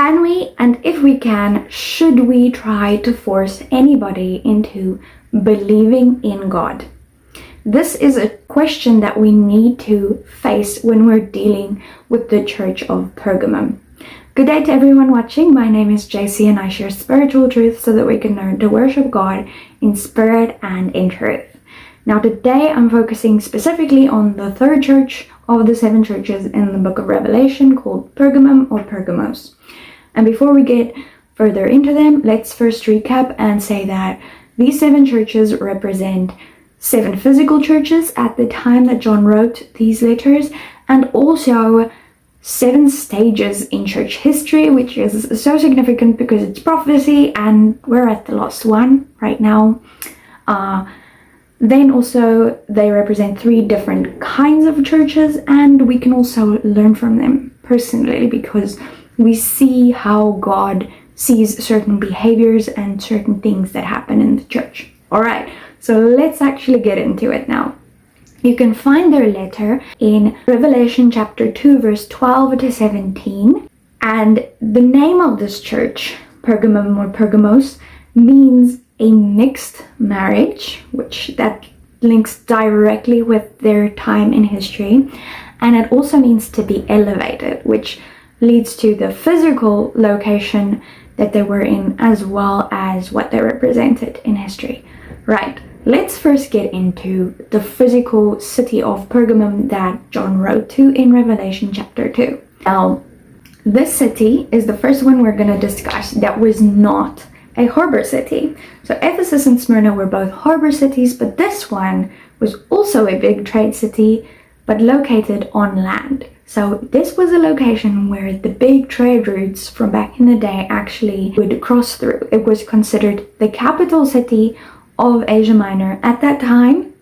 Can we, and if we can, should we try to force anybody into believing in God? This is a question that we need to face when we're dealing with the Church of Pergamum. Good day to everyone watching. My name is JC and I share spiritual truth so that we can learn to worship God in spirit and in truth. Now today I'm focusing specifically on the third church of the seven churches in the book of Revelation called Pergamum or Pergamos. And before we get further into them, let's first recap and say that these seven churches represent seven physical churches at the time that John wrote these letters, and also seven stages in church history, which is so significant because it's prophecy and we're at the last one right now. Then also they represent three different kinds of churches, and we can also learn from them personally because we see how God sees certain behaviors and certain things that happen in the church. Alright, so let's actually get into it now. You can find their letter in Revelation chapter 2 verse 12 to 17, and the name of this church, Pergamum or Pergamos, means a mixed marriage, which that links directly with their time in history, and it also means to be elevated, which leads to the physical location that they were in as well as what they represented in history. Right, let's first get into the physical city of Pergamum that John wrote to in Revelation chapter 2. Now, this city is the first one we're going to discuss that was not a harbor city. So Ephesus and Smyrna were both harbor cities, but this one was also a big trade city, but located on land. So this was a location where the big trade routes from back in the day actually would cross through. It was considered the capital city of Asia Minor at that time.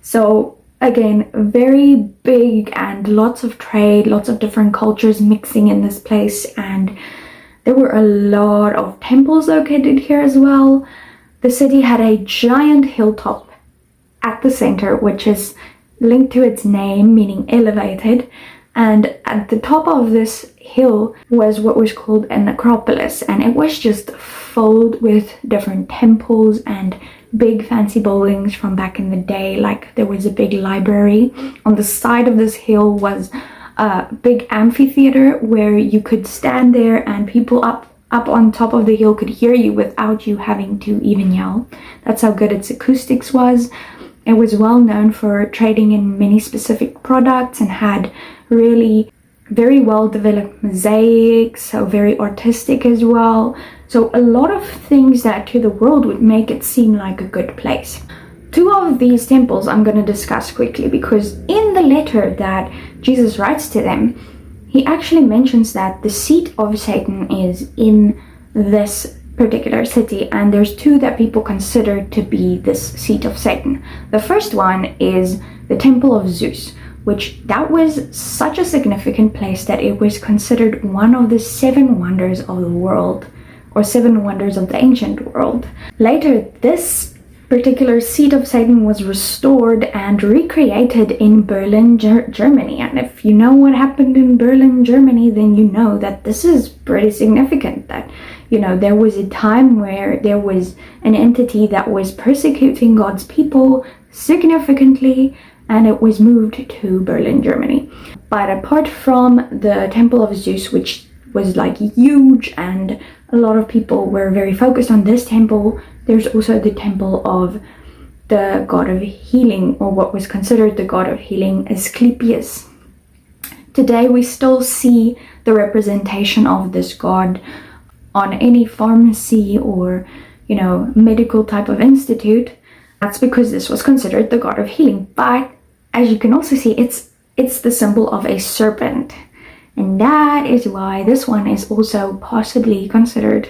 So again, very big and lots of trade, lots of different cultures mixing in this place, and there were a lot of temples located here as well. The city had a giant hilltop at the center, which is linked to its name, meaning elevated. And at the top of this hill was what was called an Acropolis, and it was just filled with different temples and big fancy buildings from back in the day. Like there was a big library. On the side of this hill was a big amphitheater where you could stand there and people up on top of the hill could hear you without you having to even yell. That's how good its acoustics was. It was well known for trading in many specific products and had really very well developed mosaics, so very artistic as well. So a lot of things that to the world would make it seem like a good place. Two of these temples I'm going to discuss quickly because in the letter that Jesus writes to them, he actually mentions that the seat of Satan is in this particular city, and there's two that people consider to be this seat of Satan. The first one is the Temple of Zeus, which that was such a significant place that it was considered one of the seven wonders of the world, or seven wonders of the ancient world. Later, this particular seat of Satan was restored and recreated in Berlin, Germany. And if you know what happened in Berlin, Germany, then you know that this is pretty significant. That, you know, there was a time where there was an entity that was persecuting God's people significantly, and it was moved to Berlin, Germany. But apart from the Temple of Zeus, which was like huge and a lot of people were very focused on this temple, there's also the temple of the god of healing, or what was considered the god of healing, Asclepius. Today we still see the representation of this god on any pharmacy or, you know, medical type of institute. That's because this was considered the god of healing. But as you can also see, it's the symbol of a serpent. And that is why this one is also possibly considered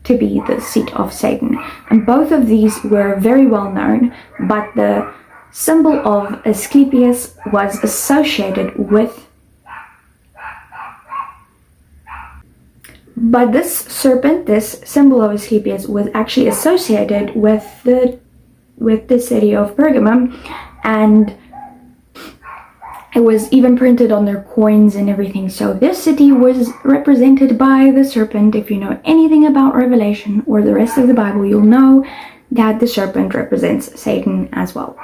to be the seat of Satan. And both of these were very well known, but the symbol of Asclepius was associated with... But this serpent, this symbol of Asclepius, was actually associated with the city of Pergamum, and It was even printed on their coins and everything. So this city was represented by the serpent. If you know anything about Revelation or the rest of the Bible, you'll know that the serpent represents Satan as well.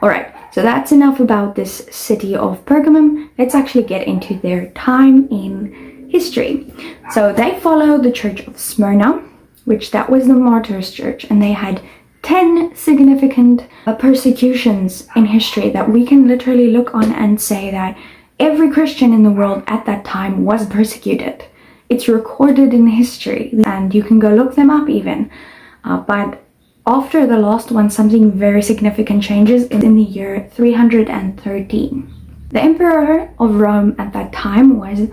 Alright, so that's enough about this city of Pergamum. Let's actually get into their time in history. So they follow the church of Smyrna, which that was the martyrs' church, and they had 10 significant persecutions in history that we can literally look on and say that every Christian in the world at that time was persecuted. It's recorded in history, and you can go look them up even. But after the last one, something very significant changes in the year 313. The emperor of Rome at that time was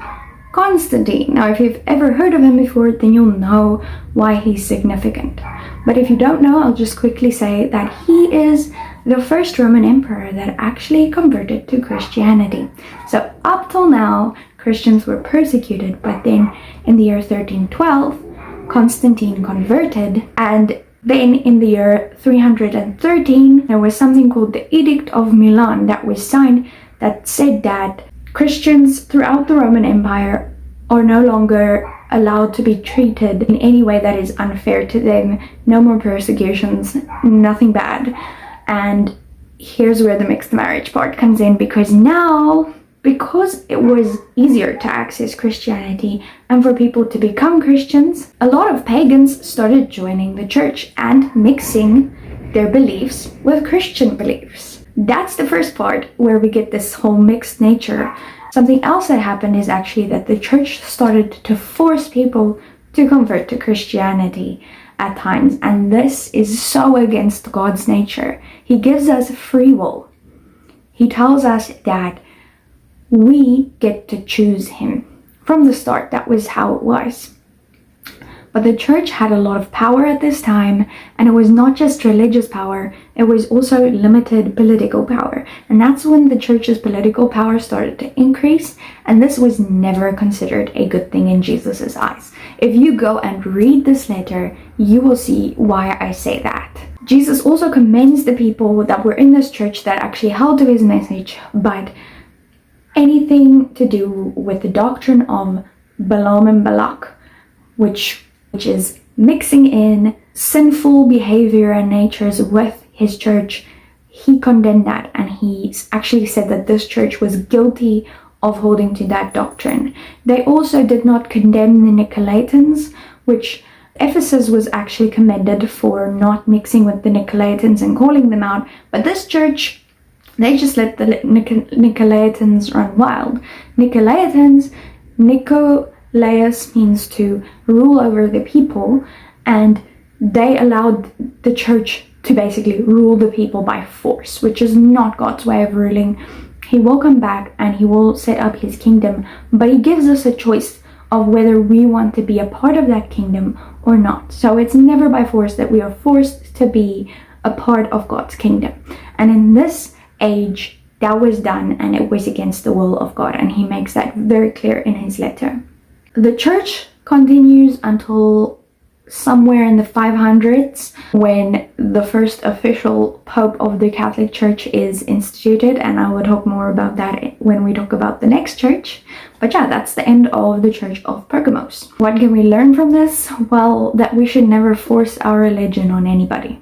Constantine. Now, if you've ever heard of him before, then you'll know why he's significant. But if you don't know, I'll just quickly say that he is the first Roman emperor that actually converted to Christianity. So up till now, Christians were persecuted, but then in the year 1312, Constantine converted, and then in the year 313, there was something called the Edict of Milan that was signed that said that Christians throughout the Roman Empire are no longer allowed to be treated in any way that is unfair to them. No more persecutions, nothing bad. And here's where the mixed marriage part comes in, because now, because it was easier to access Christianity and for people to become Christians, a lot of pagans started joining the church and mixing their beliefs with Christian beliefs. That's the first part where we get this whole mixed nature. Something else that happened is actually that the church started to force people to convert to Christianity at times, and this is so against God's nature. He gives us free will. He tells us that we get to choose him. From the start, that was how it was. But the church had a lot of power at this time, and it was not just religious power, it was also limited political power. And that's when the church's political power started to increase, and this was never considered a good thing in Jesus's eyes. If you go and read this letter, you will see why I say that. Jesus also commends the people that were in this church that actually held to his message, but anything to do with the doctrine of Balaam and Balak, which is mixing in sinful behavior and natures with his church, he condemned that, and he actually said that this church was guilty of holding to that doctrine. They also did not condemn the Nicolaitans, which Ephesus was actually commended for not mixing with the Nicolaitans and calling them out, but this church, they just let the Nicolaitans run wild. Nicolaitans, Nicolaus means to rule over the people, and they allowed the church to basically rule the people by force, which is not God's way of ruling. He will come back and he will set up his kingdom, but he gives us a choice of whether we want to be a part of that kingdom or not. So it's never by force that we are forced to be a part of God's kingdom. And in this age, that was done, and it was against the will of God, and he makes that very clear in his letter. The church continues until somewhere in the 500s, when the first official pope of the Catholic Church is instituted, and I will talk more about that when we talk about the next church. But yeah, that's the end of the Church of Pergamos. What can we learn from this? Well, that we should never force our religion on anybody.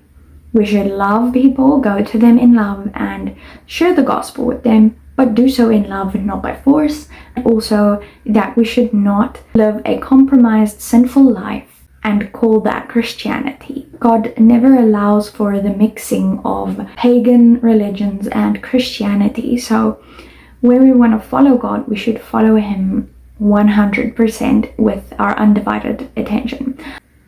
We should love people, go to them in love, and share the gospel with them, but do so in love and not by force. And also that we should not live a compromised, sinful life and call that Christianity. God never allows for the mixing of pagan religions and Christianity. So when we want to follow God, we should follow him 100% with our undivided attention.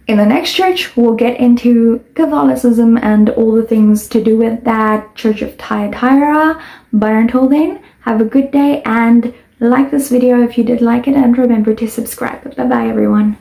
In the next church, we'll get into Catholicism and all the things to do with that, Church of Thyatira. But until then, have a good day and like this video if you did like it, and remember to subscribe. Bye bye everyone.